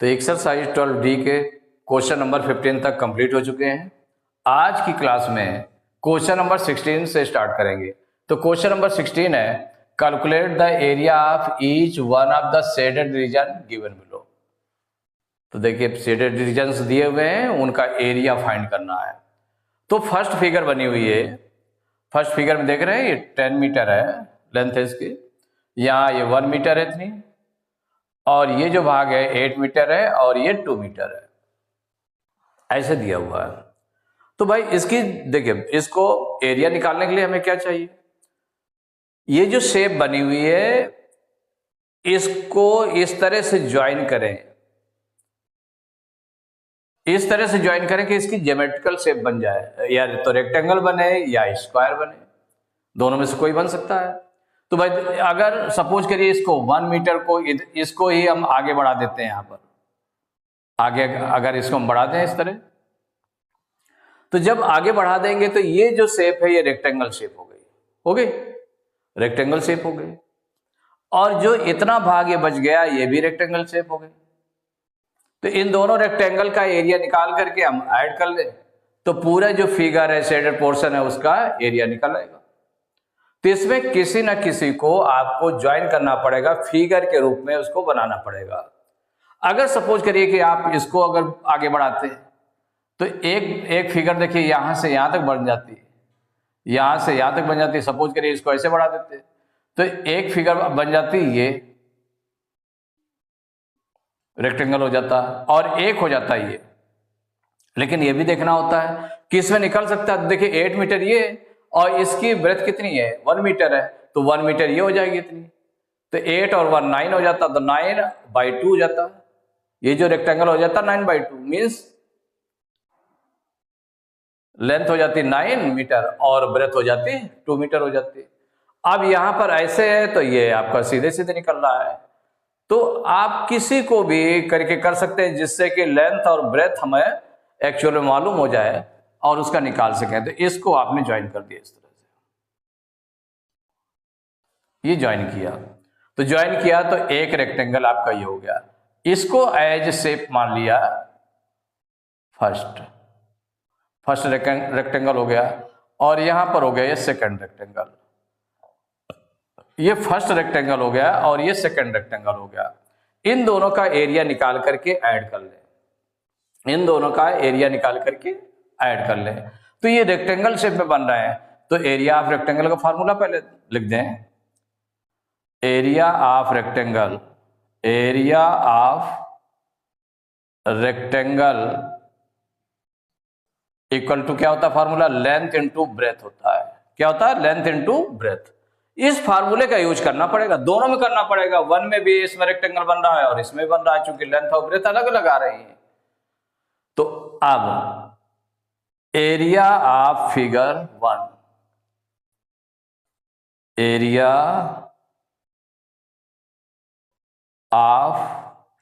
तो exercise 12D के question number 15 तक कंप्लीट हो चुके हैं। आज की क्लास में क्वेश्चन नंबर 16 से स्टार्ट करेंगे। तो क्वेश्चन नंबर 16 है, calculate the area of each one of the shaded region given below. तो देखिए शेडेड रीजन्स दिए हुए हैं, उनका एरिया फाइंड करना है। तो फर्स्ट फिगर बनी हुई है, फर्स्ट फिगर में देख रहे हैं ये 10 मीटर है लेंथ है इसकी, यहाँ ये 1 मीटर है इतनी, और ये जो भाग है 8 मीटर है और ये 2 मीटर है, ऐसे दिया हुआ है। तो भाई इसकी देखिए, इसको एरिया निकालने के लिए हमें क्या चाहिए, ये जो शेप बनी हुई है इसको इस तरह से ज्वाइन करें, इस तरह से ज्वाइन करें कि इसकी ज्योमेट्रिकल शेप बन जाए, या तो रेक्टेंगल बने या स्क्वायर बने, दोनों में से कोई बन सकता है। तो भाई अगर सपोज करिए इसको 1 मीटर को, इसको ही हम आगे बढ़ा देते हैं, यहां पर आगे अगर इसको हम बढ़ा दें इस तरह, तो जब आगे बढ़ा देंगे तो ये जो शेप है ये रेक्टेंगल शेप हो गई रेक्टेंगल शेप हो गई, और जो इतना भाग ये बच गया ये भी रेक्टेंगल शेप हो गई। तो इन दोनों रेक्टेंगल का एरिया निकाल करके हम ऐड कर लें तो पूरा जो फिगर है शेडेड पोर्शन है उसका एरिया निकल आएगा। तो इसमें किसी ना किसी को आपको ज्वाइन करना पड़ेगा, फिगर के रूप में उसको बनाना पड़ेगा। अगर सपोज करिए कि आप इसको अगर आगे बढ़ाते हैं तो एक फिगर देखिए यहां से यहां तक बन जाती है, यहां से यहां तक बन जाती है। सपोज करिए इसको ऐसे बढ़ा देते तो एक फिगर बन जाती, ये रेक्टेंगल हो जाता और एक हो जाता ये। लेकिन ये भी देखना होता है कि इसमें निकल सकता है। देखिए 8 मीटर ये और इसकी ब्रेथ कितनी है, 1 मीटर है, तो 1 मीटर ये हो जाएगी इतनी, तो 8 और 1 9 हो जाता, तो 9/2 हो जाता। ये जो रेक्टेंगल हो जाता 9/2 मीन्स लेंथ हो जाती 9 मीटर और ब्रेथ हो जाती 2 मीटर हो जाती। अब यहां पर ऐसे है तो ये आपका सीधे सीधे निकल रहा है। तो आप किसी को भी करके कर सकते हैं जिससे कि लेंथ और ब्रेथ हमें एक्चुअल में मालूम हो जाए और उसका निकाल सकें। तो इसको आपने ज्वाइन कर दिया इस तरह से, ये ज्वाइन किया, तो ज्वाइन किया तो एक रेक्टेंगल आपका ये हो गया। इसको एज शेप मान लिया, फर्स्ट रेक्टेंगल हो गया, और यहां पर हो गया ये सेकंड रेक्टेंगल। ये फर्स्ट रेक्टेंगल हो गया और ये सेकंड रेक्टेंगल हो गया। इन दोनों का एरिया निकाल करके ऐड कर लें, इन दोनों का एरिया निकाल करके ऐड कर लें। तो ये रेक्टेंगल शेप में बन रहे हैं, तो एरिया ऑफ रेक्टेंगल का फार्मूला पहले लिख दें। Area of rectangle, area of rectangle equal to क्या होता है फार्मूला, लेंथ इनटू ब्रेथ होता है। क्या होता है, लेंथ इनटू ब्रेथ। इस फार्मूले का यूज करना पड़ेगा, दोनों में करना पड़ेगा। 1 में भी इसमें रेक्टेंगल बन रहा है और इसमें बन रहा है, चूंकि लेंथ और ब्रेथ अलग अलग आ रही है। तो अब area of figure 1, area of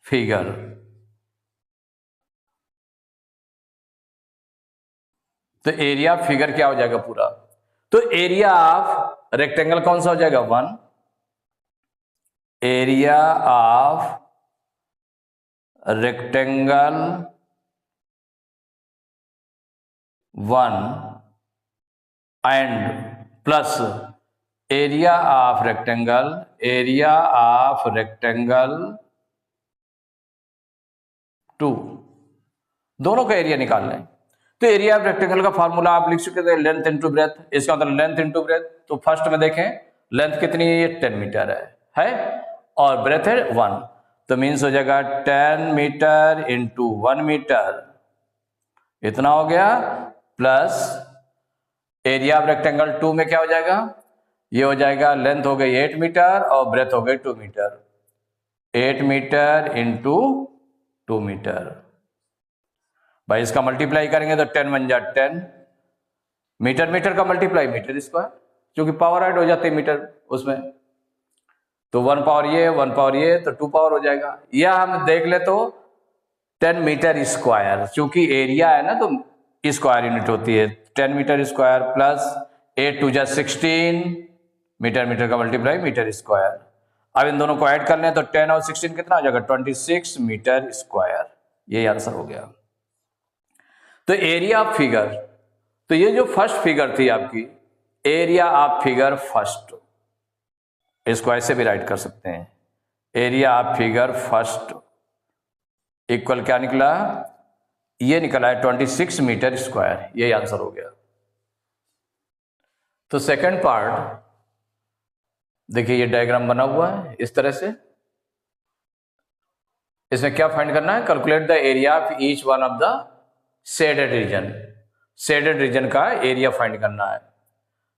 figure, तो एरिया ऑफ फिगर क्या हो जाएगा पूरा, तो एरिया ऑफ रेक्टेंगल कौन सा हो जाएगा 1, area of rectangle 1 and plus area of rectangle, area of rectangle 2, दोनों का एरिया निकाल लें। तो एरिया ऑफ रेक्टेंगल का फार्मूला आप लिख चुके थे, लेंथ इनटू ब्रेथ। इसका मतलब लेंथ इनटू ब्रेथ, तो फर्स्ट में देखें लेंथ कितनी है, ये 10 मीटर है और ब्रेथ है 1, तो मीन्स हो जाएगा 10 मीटर इंटू 1 मीटर, इतना हो गया, प्लस एरिया ऑफ रेक्टेंगल 2 में क्या हो जाएगा, ये हो जाएगा लेंथ हो गई 8 मीटर और ब्रेथ हो गई 2 मीटर, 8 मीटर इंटू 2 मीटर। भाई इसका मल्टीप्लाई करेंगे तो 10 बन जाए 10 मीटर, मीटर का मल्टीप्लाई मीटर स्क्वायर, क्योंकि पावर ऐड हो जाती है मीटर उसमें, तो 1 पावर ये 1 पावर ये, तो 2 पावर हो जाएगा। या हम देख ले तो 10 मीटर स्क्वायर, चूंकि एरिया है ना तो स्क्वायर यूनिट होती है, 10 मीटर स्क्वायर प्लस 8 2 जा 16 मीटर, मीटर का मल्टीप्लाई मीटर स्क्वायर। अब इन दोनों को ऐड कर लें तो 10 और 16 कितना हो जाएगा, 26 मीटर स्क्वायर। यही आंसर हो गया। तो एरिया ऑफ फिगर, तो ये जो फर्स्ट फिगर थी आपकी, एरिया ऑफ फिगर फर्स्ट, इसको ऐसे भी राइट कर सकते हैं, area of figure first equal क्या निकला, ये निकला है 26 मीटर स्क्वायर। यही आंसर हो गया। तो सेकंड पार्ट देखिए, ये डायग्राम बना हुआ है इस तरह से। इसमें क्या फाइंड करना है, calculate the area of each one of the shaded region. Shaded region का एरिया फाइंड करना है।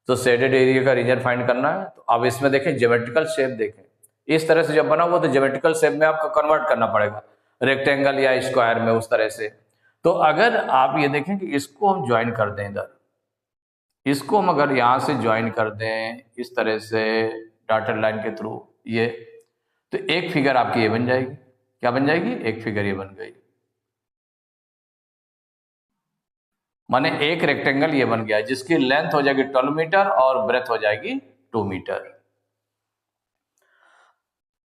तो शेडेड एरिया का रीजन फाइंड करना है। तो अब इसमें देखें ज्योमेट्रिकल शेप, देखें इस तरह से जब बना हुआ तो ज्योमेट्रिकल शेप में आपको कन्वर्ट करना पड़ेगा, रेक्टेंगल या स्क्वायर में, उस तरह से। तो अगर आप ये देखें कि इसको हम ज्वाइन कर दें, इधर इसको हम अगर यहां से ज्वाइन कर दें इस तरह से डॉटेड लाइन के थ्रू, ये तो एक फिगर आपकी ये बन जाएगी। क्या बन जाएगी, एक फिगर ये बन गई, माने एक रेक्टेंगल ये बन गया जिसकी लेंथ हो जाएगी 12 मीटर और ब्रेथ हो जाएगी 2 मीटर।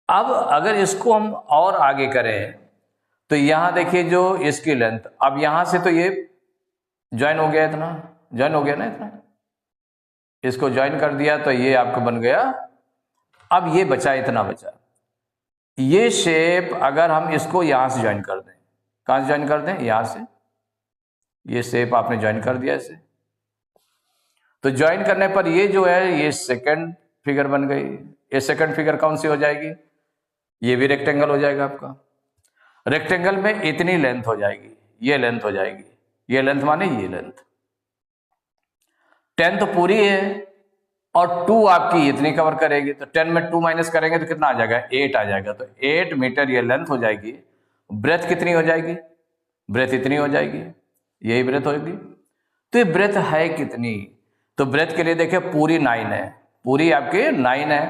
अब अगर इसको हम और आगे करें तो यहां देखिए जो इसकी लेंथ, अब यहां से तो ये ज्वाइन हो गया, इतना ज्वाइन हो गया ना, इतना इसको ज्वाइन कर दिया तो ये आपको बन गया। अब ये बचा, इतना बचा, ये शेप अगर हम इसको यहां से ज्वाइन कर दें, कहां से ज्वाइन कर दें, यहां से, ये शेप आपने ज्वाइन कर दिया इसे, तो ज्वाइन करने पर ये जो है ये सेकंड फिगर बन गई। ये सेकंड फिगर कौन सी हो जाएगी, ये भी रेक्टेंगल हो जाएगा आपका। रेक्टेंगल में इतनी लेंथ हो जाएगी, ये लेंथ हो जाएगी, ये लेंथ माने ये लेंथ 10 तो पूरी है और 2 आपकी इतनी कवर करेगी। तो 10 में 2 माइनस करेंगे तो कितना आ जाएगा, 8 आ जाएगा। तो 8 मीटर ये लेंथ हो जाएगी। ब्रेथ कितनी हो जाएगी, ब्रेथ इतनी हो जाएगी, यही ब्रेथ होगी। तो ये ब्रेथ है कितनी, तो ब्रेथ के लिए देखिए पूरी 9 है, पूरी आपकी 9 है।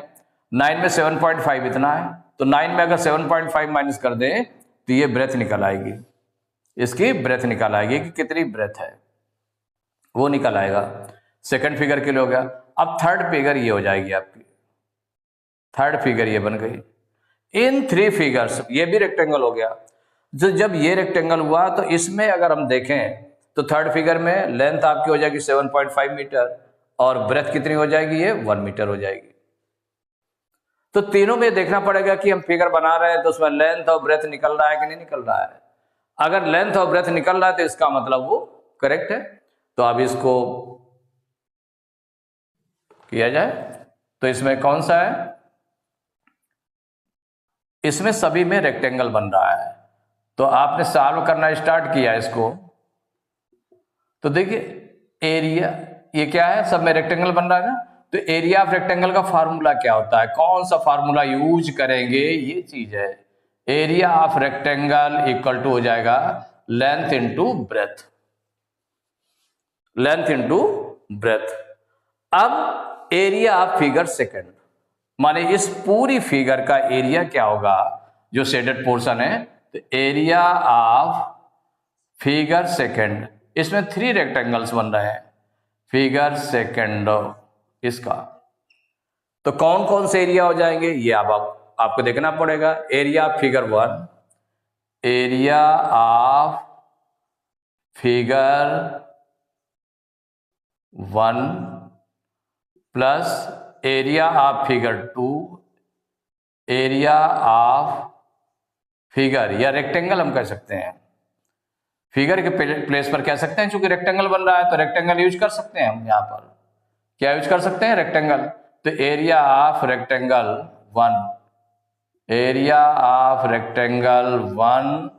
9 में 7.5 इतना है, तो 9 में अगर 7.5 माइनस कर दें तो ये ब्रेथ निकल आएगी, इसकी ब्रेथ निकल आएगी कि कितनी ब्रेथ है, वो निकल आएगा। सेकंड फिगर के लिए हो गया। अब थर्ड फिगर ये हो जाएगी आपकी, थर्ड फिगर ये बन गई। इन 3 फिगर्स, ये भी रेक्टेंगल हो गया। जो जब ये रेक्टेंगल हुआ तो इसमें अगर हम देखें तो थर्ड फिगर में लेंथ आपकी हो जाएगी 7.5 मीटर और ब्रेथ कितनी हो जाएगी, ये 1 मीटर हो जाएगी। तो तीनों में देखना पड़ेगा कि हम फिगर बना रहे हैं तो उसमें लेंथ और ब्रेथ निकल रहा है कि नहीं निकल रहा है। अगर लेंथ और ब्रेथ निकल रहा है तो इसका मतलब वो करेक्ट है। तो अब इसको किया जाए तो इसमें कौन सा है, इसमें सभी में रेक्टेंगल बन रहा है। तो आपने सॉल्व करना स्टार्ट किया इसको, तो देखिए एरिया ये क्या है, सब में रेक्टेंगल बन रहा है ना। तो एरिया ऑफ रेक्टेंगल का फार्मूला क्या होता है, कौन सा फार्मूला यूज करेंगे, ये चीज है। Area of rectangle equal to हो जाएगा length into breadth, length into breadth. अब एरिया ऑफ फिगर सेकंड, माने इस पूरी फिगर का एरिया क्या होगा जो शेडेड पोर्शन है। तो एरिया ऑफ फिगर सेकंड, इसमें 3 रेक्टेंगल्स बन रहे हैं, फिगर सेकंड इसका। तो कौन कौन से एरिया हो जाएंगे ये आपको देखना पड़ेगा। Area of figure 1, area of figure 1 plus area of figure 2, area of figure, या रेक्टेंगल हम कह सकते हैं, फिगर के प्लेस पर कह सकते हैं, चूंकि रेक्टेंगल बन रहा है तो रेक्टेंगल यूज कर सकते हैं हम। यहां पर क्या यूज कर सकते हैं, रेक्टेंगल। तो area of rectangle 1, area of rectangle 1,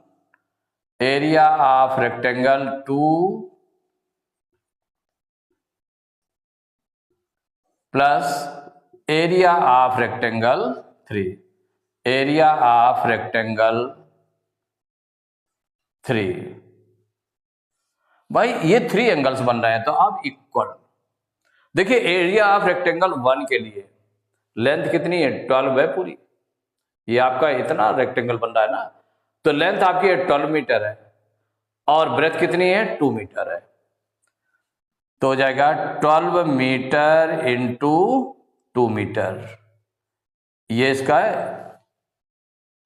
area of rectangle 2 plus area of rectangle 3, area of rectangle 3। भाई ये 3 एंगल्स बन रहे हैं तो अब इक्वल। देखिए एरिया ऑफ रेक्टेंगल 1 के लिए लेंथ कितनी है, 12 है पूरी। ये आपका इतना रेक्टेंगल बन रहा है ना, तो लेंथ आपकी 12 मीटर है और ब्रेथ कितनी है, 2 मीटर है। तो हो जाएगा 12 मीटर इंटू 2 मीटर, ये इसका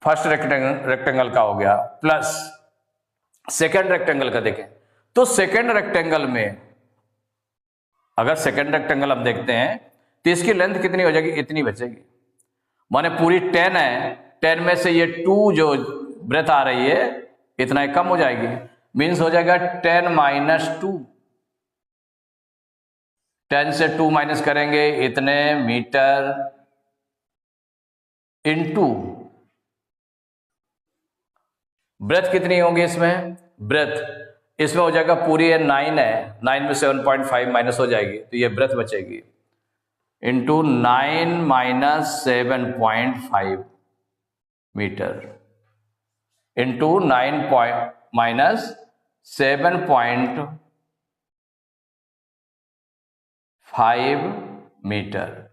फर्स्ट रेक्टेंगल का हो गया, प्लस सेकेंड रेक्टेंगल का देखें तो सेकेंड रेक्टेंगल में अगर सेकेंड रेक्टेंगल हम देखते हैं तो इसकी लेंथ कितनी हो जाएगी, इतनी बचेगी। माने पूरी 10 है, 10 में से ये 2 जो ब्रेथ आ रही है इतना ही कम हो जाएगी, मीन्स हो जाएगा 10 माइनस 2। 10 से 2 माइनस करेंगे इतने मीटर इनटू ब्रेथ कितनी होगी इसमें, ब्रेथ इसमें हो जाएगा पूरी है 9 है, 9 में 7.5 माइनस हो जाएगी तो ये ब्रेथ बचेगी, into 9 minus 7.5 metre into 9 minus 7.5 metre,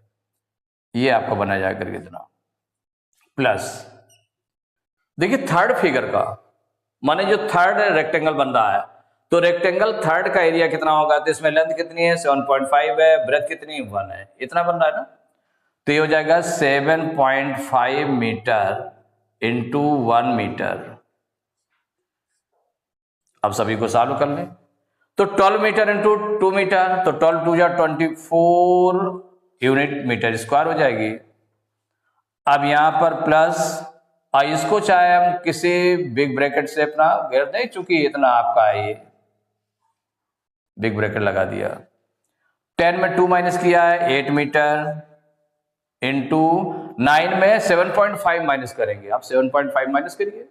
ये आपका बना जाएगा कितना, प्लस देखिए थर्ड फिगर का, माने जो थर्ड रेक्टेंगल बन रहा है तो रेक्टेंगल थर्ड का एरिया कितना होगा, तो इसमें लेंथ कितनी है 7.5 है, ब्रेथ कितनी 1 है, इतना बन रहा है ना, तो ये हो जाएगा 7.5 मीटर इंटू 1 मीटर। अब सभी को सॉल्व कर लें तो 12 मीटर इंटू 2 मीटर, तो 12 2 जा 24 यूनिट मीटर स्क्वायर हो जाएगी। अब यहां पर प्लस इसको चाहे हम किसी बिग ब्रैकेट से अपना घेर दें, चूंकि इतना आपका है, ये बिग ब्रैकेट लगा दिया। 10 में 2 माइनस किया है 8 मीटर इंटू 9 में 7.5 माइनस करेंगे, आप 7.5 माइनस करिए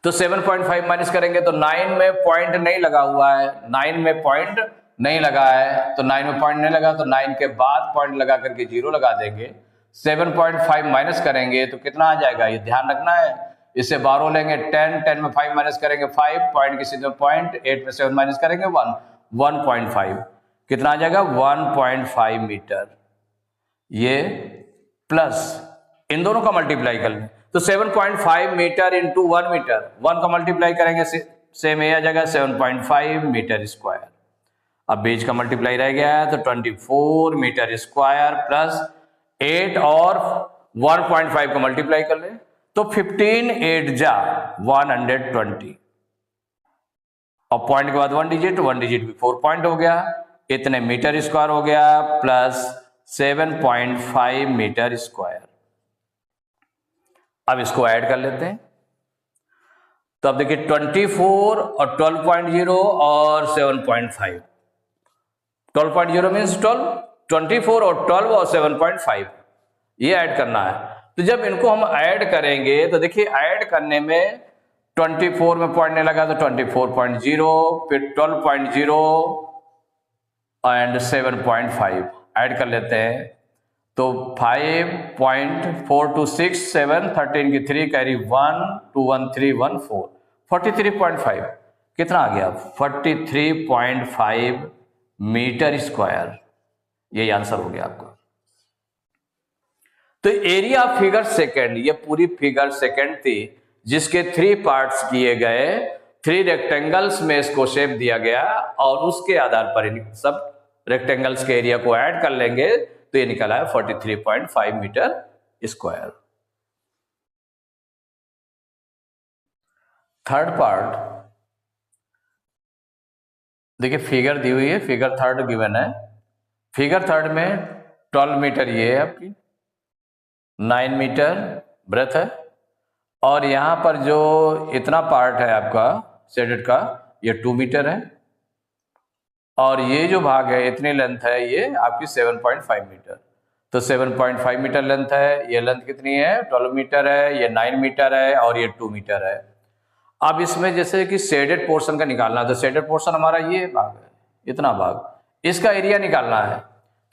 तो 7.5 माइनस करेंगे तो 9 में पॉइंट नहीं लगा हुआ है, 9 में पॉइंट नहीं लगा है, तो 9 में पॉइंट नहीं लगा तो 9 के बाद पॉइंट लगा करके 0 लगा देंगे। 7.5 माइनस करेंगे तो कितना आ जाएगा, ये ध्यान रखना है, इससे 12 लेंगे 10, 10 में 5 माइनस करेंगे 5, पॉइंट की सीधे पॉइंट, 8 में 7 माइनस करेंगे 1, 1.5 कितना आ जाएगा 1.5 मीटर, ये प्लस इन दोनों का मल्टीप्लाई कर लें तो 7.5 मीटर इंटू 1 मीटर, 1 का मल्टीप्लाई करेंगे सेम ये आ जाएगा 7.5 मीटर स्क्वायर। अब बीच का मल्टीप्लाई रह गया है तो 24 मीटर स्क्वायर प्लस 8 और 1.5 का मल्टीप्लाई कर ले तो 15 8 जा 120 और पॉइंट के बाद 1 डिजिट भी 4 पॉइंट हो गया, इतने मीटर स्क्वायर हो गया प्लस 7.5 मीटर स्क्वायर। अब इसको ऐड कर लेते हैं तो अब देखिए 24 और 12.0 और 7.5, 12.0 मीन्स 12, 24 और 12 और 7.5 ये ऐड करना है। तो जब इनको हम ऐड करेंगे तो देखिए ऐड करने में 24 में पॉइंट नहीं लगा तो 24.0, फिर 12.0 एंड 7.5 ऐड कर लेते हैं तो 5.426 7 13 की 3 कैरी 1 2 1 3 1 4 43.5 कितना आ गया 43.5 मीटर स्क्वायर, यही आंसर हो गया आपका। तो एरिया ऑफ फिगर सेकंड, ये पूरी फिगर सेकंड थी जिसके 3 पार्ट्स किए गए, 3 रेक्टेंगल्स में इसको शेप दिया गया और उसके आधार पर सब रेक्टेंगल्स के एरिया को ऐड कर लेंगे तो ये निकला है 43.5 मीटर स्क्वायर। थर्ड पार्ट देखिए फिगर दी हुई है, फिगर थर्ड गिवन है। फिगर थर्ड में 12 मीटर ये है आपकी, 9 मीटर ब्रेथ है और यहां पर जो इतना पार्ट है आपका शेडेड का ये 2 मीटर है और ये जो भाग है इतनी लेंथ है ये आपकी 7.5 मीटर, तो 7.5 मीटर लेंथ है, ये लेंथ कितनी है 12 मीटर है, ये 9 मीटर है और ये 2 मीटर है। अब इसमें जैसे कि शेडेड पोर्शन का निकालना है तो शेडेड पोर्शन हमारा ये भाग है, इतना भाग, इसका एरिया निकालना है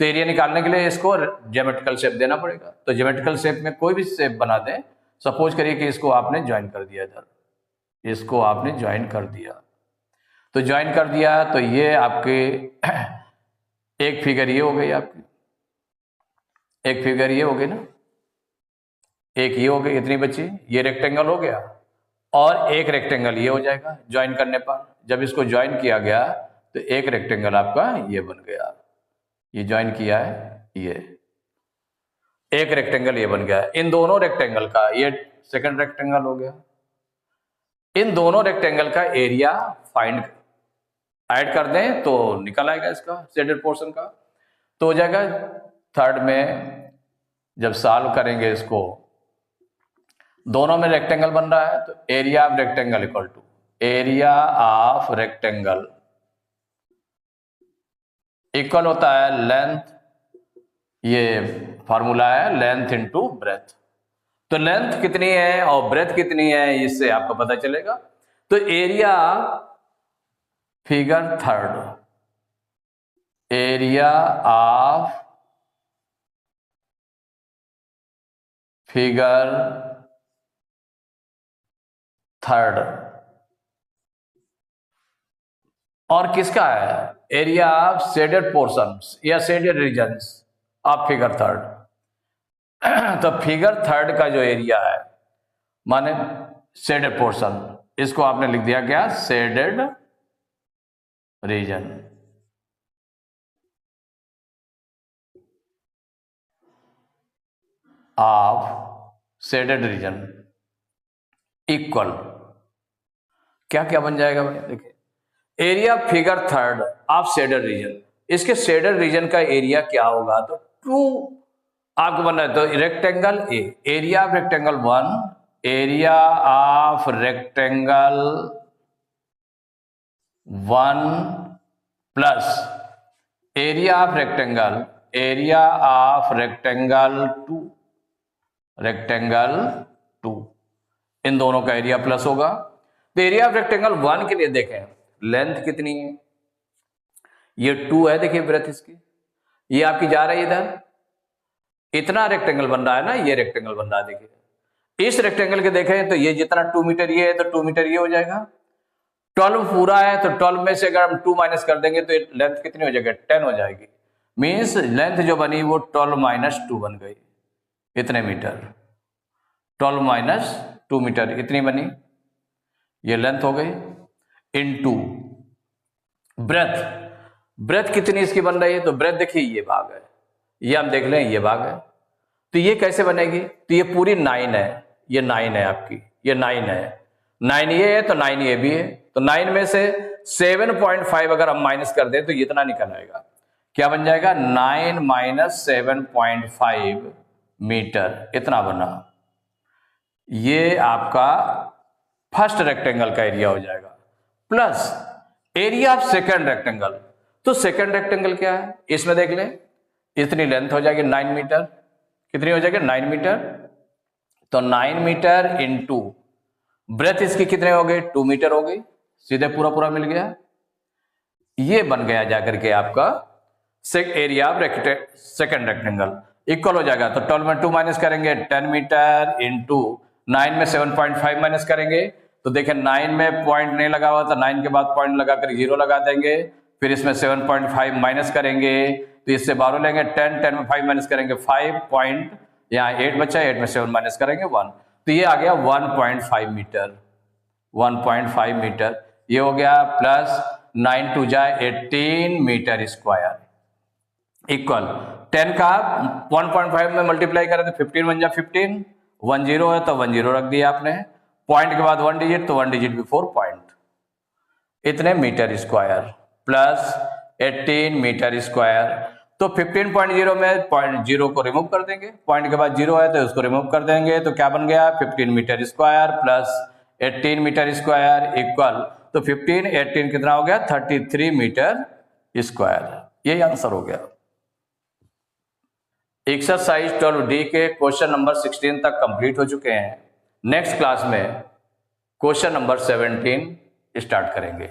तो एरिया निकालने के लिए इसको ज्योमेट्रिकल शेप देना पड़ेगा। तो ज्योमेट्रिकल शेप में कोई भी शेप बना दें, सपोज करिए कि इसको आपने ज्वाइन कर दिया, इधर इसको आपने ज्वाइन कर दिया, तो ज्वाइन कर दिया तो ये आपके एक फिगर ये हो गई आपकी, एक फिगर ये हो गई ना, एक ये हो गई, इतनी बची, ये रेक्टेंगल हो गया और एक रेक्टेंगल ये हो जाएगा ज्वाइन करने पर। जब इसको ज्वाइन किया गया तो एक रेक्टेंगल आपका ये बन गया, ये ज्वाइन किया है, ये एक रेक्टेंगल ये बन गया। इन दोनों रेक्टेंगल का, ये सेकंड रेक्टेंगल हो गया, इन दोनों रेक्टेंगल का एरिया फाइंड ऐड कर दें तो निकल आएगा इसका शेडेड पोर्शन का। तो हो जाएगा थर्ड में जब सॉल्व करेंगे इसको, दोनों में रेक्टेंगल बन रहा है तो area of rectangle equal to area of rectangle equal होता है लेंथ, ये फॉर्मूला है लेंथ इनटू ब्रेथ। तो लेंथ कितनी है और ब्रेथ कितनी है इससे आपको पता चलेगा। तो area figure third, area of figure third और किसका है, एरिया ऑफ शेडेड पोर्शंस या shaded regions of figure third. तो फिगर थर्ड का जो एरिया है माने शेडेड पोर्शन, इसको आपने लिख दिया क्या, shaded region. Of shaded region equal क्या क्या बन जाएगा भाई, देखिए area figure third of shaded region, इसके शेडेड रीजन का एरिया क्या होगा, तो 2 आपको बनना है। तो rectangle A, area of rectangle 1, area of rectangle 1 plus area of rectangle 2, rectangle 2, इन दोनों का एरिया प्लस होगा। तो एरिया ऑफ रेक्टेंगल 1 के लिए देखें लेंथ कितनी है, ये 2 है, देखिए ब्रेथ इसकी, ये आपकी जा रही है इधर, इतना रेक्टेंगल बन रहा है ना, ये रेक्टेंगल बन रहा है, देखिए इस रेक्टेंगल के देखें तो ये जितना 2 मीटर ये है तो 2 मीटर ये हो जाएगा। 12 पूरा है तो 12 में से अगर हम 2 माइनस कर देंगे तो लेंथ कितनी हो जाएगी, 10 हो जाएगी। मीन्स लेंथ जो बनी वो 12 माइनस 2 बन गई, इतने मीटर, 12 माइनस 2 मीटर इतनी बनी, ये लेंथ हो गई। इनटू ब्रेथ, ब्रेथ कितनी इसकी बन रही है, तो ब्रेथ देखिए ये भाग है, ये हम देख लें ये भाग है, तो ये कैसे बनेगी, तो ये पूरी 9 है, ये 9 है आपकी, ये 9 है, 9 ये है तो 9 ये भी है, तो 9 में से 7.5 अगर हम माइनस कर दें तो ये इतना निकल आएगा, क्या बन जाएगा 9 माइनस 7.5 मीटर, इतना बना। ये आपका फर्स्ट रेक्टेंगल का एरिया हो जाएगा। Plus area of second rectangle, तो सेकंड रेक्टेंगल क्या है इसमें देख लें, इतनी लेंथ हो जाएगी 9 मीटर, कितनी हो जाएगी 9 मीटर, तो 9 मीटर इंटू ब्रेथ इसकी कितने हो गए 2 मीटर हो गई, सीधे पूरा पूरा मिल गया, ये बन गया जाकर के आपका area of second rectangle equal हो जाएगा। तो 12 में 2 माइनस करेंगे 10 मीटर इंटू 9 में 7.5 माइनस करेंगे तो देखें 9 में पॉइंट नहीं लगा हुआ था, 9 के बाद पॉइंट लगाकर 0 लगा देंगे, फिर इसमें 7.5 माइनस करेंगे तो इससे 12 लेंगे, 10 में 5 माइनस करेंगे 5 पॉइंट, यहाँ 8 बचा, 8 में 7 माइनस करेंगे 1, तो ये आ गया 1.5 मीटर, 1.5 मीटर ये हो गया। प्लस 9 टू जाए 18 मीटर स्क्वायर इक्वल 10 का 1.5 में मल्टीप्लाई करें तो 15 बन जाए 15, 10 है तो 10 रख दिया आपने, पॉइंट के बाद 1 डिजिट तो 1 डिजिट बिफोर पॉइंट, इतने metre square plus 18 metre square. तो 15.0 में 0 को रिमूव कर देंगे, पॉइंट के बाद 0 है तो उसको रिमूव कर देंगे, तो क्या बन गया 15 metre square plus 18 metre square equal, तो 15 18 कितना हो गया 33 मीटर स्क्वायर, यही आंसर हो गया। एक्सरसाइज 12D के क्वेश्चन नंबर 16 तक कंप्लीट हो चुके हैं। नेक्स्ट क्लास में क्वेश्चन नंबर 17 स्टार्ट करेंगे।